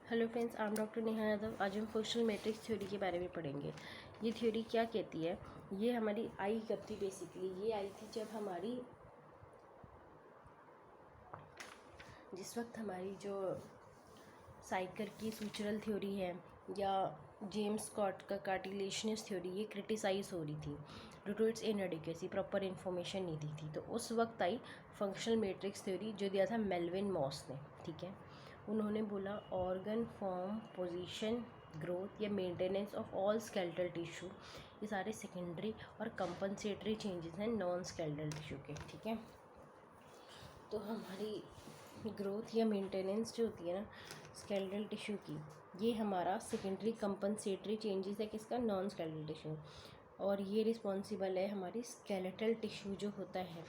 Hello friends, I am doctor Neha Yadav. आज हम functional matrix theory के बारे में पढ़ेंगे। ये थ्योरी क्या कहती है, ये हमारी आई कब थी। बेसिकली ये आई थी जब हमारी जिस वक्त हमारी जो साइकर की सूचरल थ्योरी है या जेम्स स्कॉट का कार्टिलेशनस थ्योरी, ये क्रिटिसाइज हो रही थी due to its inadequacy, proper information नहीं दी थी। तो उस वक्त आई फंक्शनल मैट्रिक्स थ्योरी, जो दिया था मेल्विन मॉस ने। ठीक है, उन्होंने बोला ऑर्गन फॉर्म, पोजीशन, ग्रोथ या maintenance of all skeletal tissue, ये सारे सेकेंडरी और कंपनसेटरी चेंजेस हैं नॉन स्केलेटल टिश्यू के। ठीक है, तो हमारी ग्रोथ या मेंटेनेंस जो होती है ना स्केलेटल टिश्यू की, ये हमारा सेकेंडरी कंपनसेटरी चेंजेस है किसका, नॉन स्केलेटल टिश्यू। और ये रिस्पॉन्सिबल है हमारी स्केलेटल टिश्यू जो होता है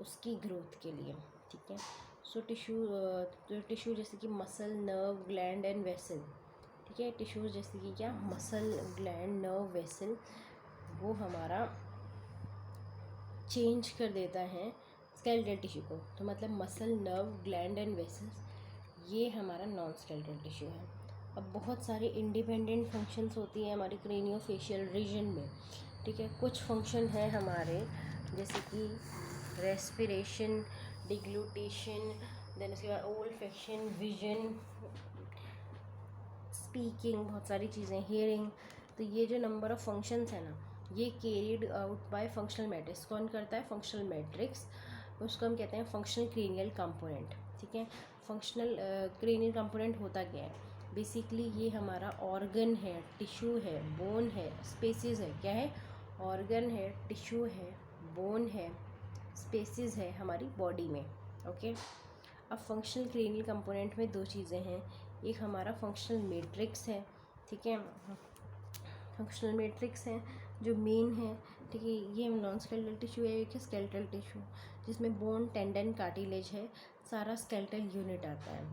उसकी ग्रोथ के लिए। ठीक है, सो टिश्यू जैसे कि muscle, nerve, gland and vessel. ठीक है, टिश्यूज जैसे कि क्या, मसल, ग्लैंड, नर्व, वेसल, वो हमारा चेंज कर देता है स्केलेटल टिश्यू को। तो मतलब muscle, nerve, gland and vessels, ये हमारा नॉन स्केलेटल टिश्यू है। अब बहुत सारे इंडिपेंडेंट फंक्शंस होती हैं हमारी क्रेनियोफेशियल रीजन में। ठीक है, कुछ फंक्शन है हमारे जैसे कि रेस्पिरेशन, डिग्लूटेशन, देन उसके बाद ओल्फैक्शन, विजन, स्पीकिंग, बहुत सारी चीज़ें, हियरिंग। तो ये जो नंबर ऑफ़ फंक्शंस है ना, ये carried out by functional matrix. कौन करता है, फंक्शनल मैट्रिक्स। उसको हम कहते हैं फंक्शनल क्रेनियल कंपोनेंट। ठीक है, फंक्शनल क्रेनियल कंपोनेंट होता क्या है, बेसिकली ये हमारा ऑर्गन है, टिश्यू है, बोन है, स्पेसिस है। क्या है, ऑर्गन है, टिश्यू है, बोन है, स्पेसिस है हमारी बॉडी में। ओके, अब फंक्शनल क्रेनियल कंपोनेंट में दो चीज़ें हैं, एक हमारा फंक्शनल मैट्रिक्स है। ठीक है, फंक्शनल मैट्रिक्स है जो मेन है। ठीक है, ये नॉन स्केलेटल टिश्यू है, एक है स्केलेटल टिश्यू जिसमें बोन, टेंडन, कार्टिलेज है, सारा स्केलेटल यूनिट आता है।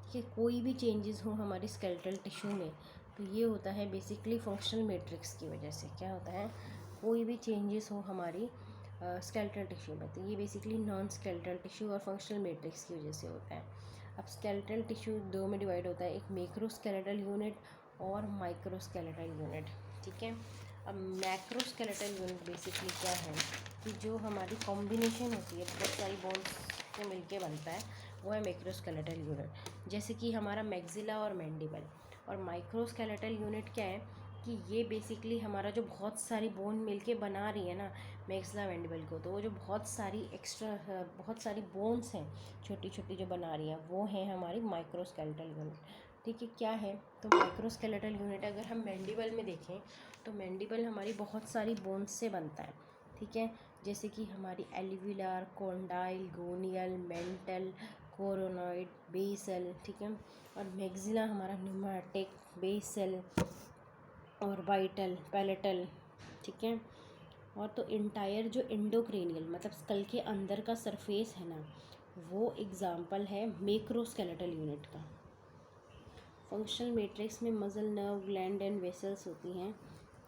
ठीक है, कोई भी चेंजेस हो हमारी स्केलेटल टिश्यू में तो ये होता है बेसिकली फंक्शनल मैट्रिक्स की वजह से। क्या होता है, कोई भी चेंजेस हो हमारी स्केलेटल टिश्यू में तो ये बेसिकली नॉन स्केलेटल टिश्यू और फंक्शनल मैट्रिक्स की वजह से होता है। अब स्केलेटल टिश्यू दो में डिवाइड होता है, एक मैक्रोस्केलेटल यूनिट और माइक्रोस्केलेटल यूनिट। ठीक है, अब मैक्रोस्केलेटल यूनिट बेसिकली क्या है कि जो हमारी कॉम्बिनेशन होती है बहुत सारी बोन्स से मिलके बनता है, वो है मैक्रोस्केलेटल यूनिट। जैसे कि हमारा मैक्सिला और मैंडिबल। और माइक्रोस्केलेटल यूनिट क्या है कि ये बेसिकली हमारा जो बहुत सारी बोन मिलके बना रही है ना मैक्सिला मैंडिबल को, तो वो जो बहुत सारी बोन्स हैं छोटी छोटी जो बना रही हैं, वो हैं हमारी माइक्रोस्केलेटल यूनिट। ठीक है, क्या है, तो माइक्रोस्केलेटल यूनिट अगर हम मैंडिबल में देखें तो मैंडिबल हमारी बहुत सारी बोन्स से बनता है। ठीक है, जैसे कि हमारी एल्वियुलर, कॉन्डाइल, गोनियल, मेंटल, कोरोनॉइड, बेसल। ठीक है, और मैक्सिला हमारा न्यूमेटिक, बेसल और वाइटल, पैलेटल। ठीक है, और तो इंटायर जो इंडोक्रेनियल मतलब स्कल के अंदर का सरफेस है ना, वो एग्जाम्पल है मैक्रोस्केलेटल यूनिट का। फंक्शनल मैट्रिक्स में muscle, nerve, gland and vessels होती हैं।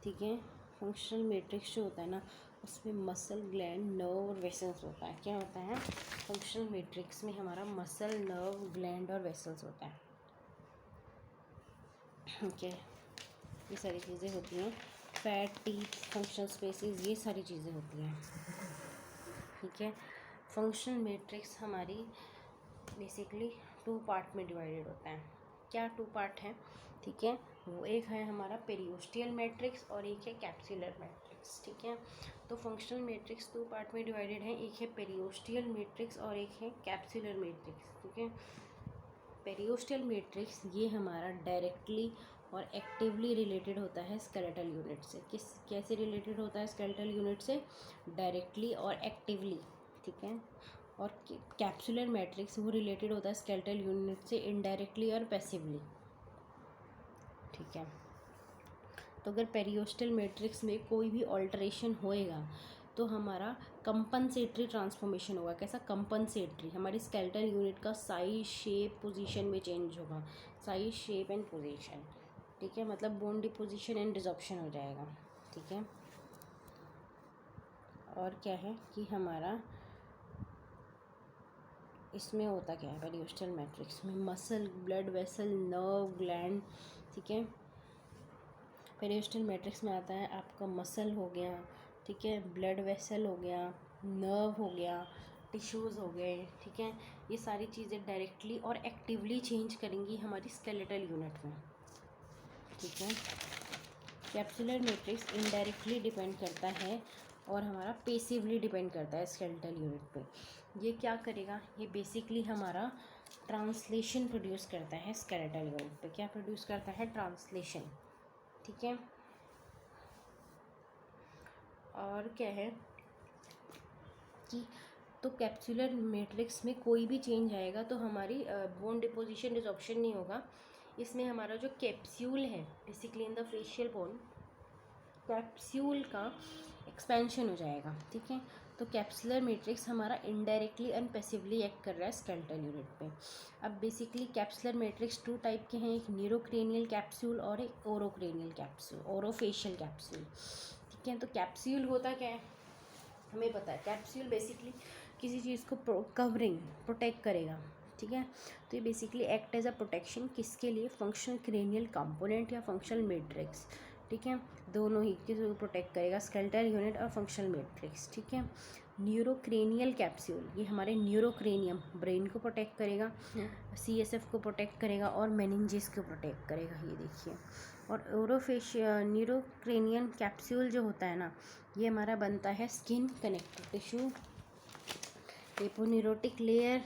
ठीक है, फंक्शनल मैट्रिक्स जो होता है ना उसमें मसल, ग्लैंड, नर्व और वेसल्स होता है। क्या होता है, फंक्शनल मैट्रिक्स में हमारा मसल, नर्व, ग्लैंड और वेसल्स होता है। ठीक है, ये सारी चीज़ें होती हैं, फैट, टीथ, फंक्शनल स्पेसिस, ये सारी चीज़ें होती हैं। ठीक है, फंक्शनल मैट्रिक्स हमारी बेसिकली टू पार्ट में डिवाइडेड होता है। क्या टू पार्ट है, ठीक है, वो एक है हमारा पेरियोस्टियल मैट्रिक्स और एक है कैप्सुलर मैट्रिक्स। ठीक है, तो फंक्शनल मैट्रिक्स टू पार्ट में डिवाइडेड है, एक है पेरियोस्टियल मैट्रिक्स और एक है कैप्सुलर मैट्रिक्स। ठीक है, पेरियोस्टियल मैट्रिक्स ये हमारा डायरेक्टली और एक्टिवली रिलेटेड होता है स्केलेटल यूनिट से। कैसे रिलेटेड होता है स्केलेटल यूनिट से, डायरेक्टली और एक्टिवली। ठीक है, और कैप्सुलर मैट्रिक्स वो रिलेटेड होता है स्केलेटल यूनिट से इनडायरेक्टली और पैसिवली। ठीक है, तो अगर पेरियोस्टल मैट्रिक्स में कोई भी ऑल्टरेशन होएगा तो हमारा कंपनसेटरी ट्रांसफॉर्मेशन होगा। कैसा, कंपनसेटरी, हमारी स्केलेटल यूनिट का साइज, शेप, पोजीशन में चेंज होगा। Size, shape and position. ठीक है, मतलब बोन डिपोजिशन एंड डिसॉर्प्शन हो जाएगा। ठीक है, और क्या है कि हमारा इसमें होता क्या है पेरियोस्टल मैट्रिक्स में? Muscle, blood vessel, nerve, gland, ठीक है। पेरियोस्टल मैट्रिक्स में आता है आपका मसल हो गया, ठीक है, ब्लड वेसल हो गया, नर्व हो गया, टिश्यूज़ हो गए, ठीक है। ये सारी चीज़ें डायरेक्टली और एक्टिवली चेंज करेंगी हमारी स्केलेटल यूनिट में, ठीक है। कैप्सुलर मैट्रिक्स इनडायरेक्टली डिपेंड करता है और हमारा पेसिवली डिपेंड करता है स्केलेटल यूनिट पे। ये क्या करेगा? ये बेसिकली हमारा ट्रांसलेशन प्रोड्यूस करता है स्केलेटल यूनिट पे। क्या प्रोड्यूस करता है? ट्रांसलेशन, ठीक है। और क्या है कि तो कैप्सुलर मैट्रिक्स में कोई भी चेंज आएगा तो हमारी बोन डिपोजिशन डिसॉर्प्शन नहीं होगा। इसमें हमारा जो कैप्सूल है basically in the facial bone, capsule का एक्सपेंशन हो जाएगा, ठीक है। तो कैप्सुलर मैट्रिक्स हमारा इनडायरेक्टली एंड पैसिवली एक्ट कर रहा है स्केलेटल यूनिट पे। अब बेसिकली कैप्सुलर मैट्रिक्स 2 टाइप के हैं, एक न्यूरोक्रेनियल कैप्सूल और एक ओरोक्रेनियल कैप्सूल, ओरोफेशियल कैप्सूल, ठीक है। तो कैप्सूल होता क्या है हमें पता है। कैप्सूल बेसिकली किसी चीज़ को कवरिंग प्रोटेक्ट करेगा, ठीक है। तो ये basically act as a protection किसके लिए? फंक्शनल क्रेनियल कंपोनेंट या फंक्शनल मैट्रिक्स, ठीक है। दोनों ही किसी को प्रोटेक्ट करेगा, स्केलेटल यूनिट और फंक्शनल मैट्रिक्स, ठीक है। न्यूरोक्रेनियल कैप्सूल ये हमारे न्यूरोक्रेनियम ब्रेन को प्रोटेक्ट करेगा, CSF को प्रोटेक्ट करेगा और मेनिंजेस को प्रोटेक्ट करेगा, ये देखिए। और न्यूरोक्रेनियन कैप्सूल जो होता है ना, ये हमारा बनता है skin connective tissue, aponeurotic layer,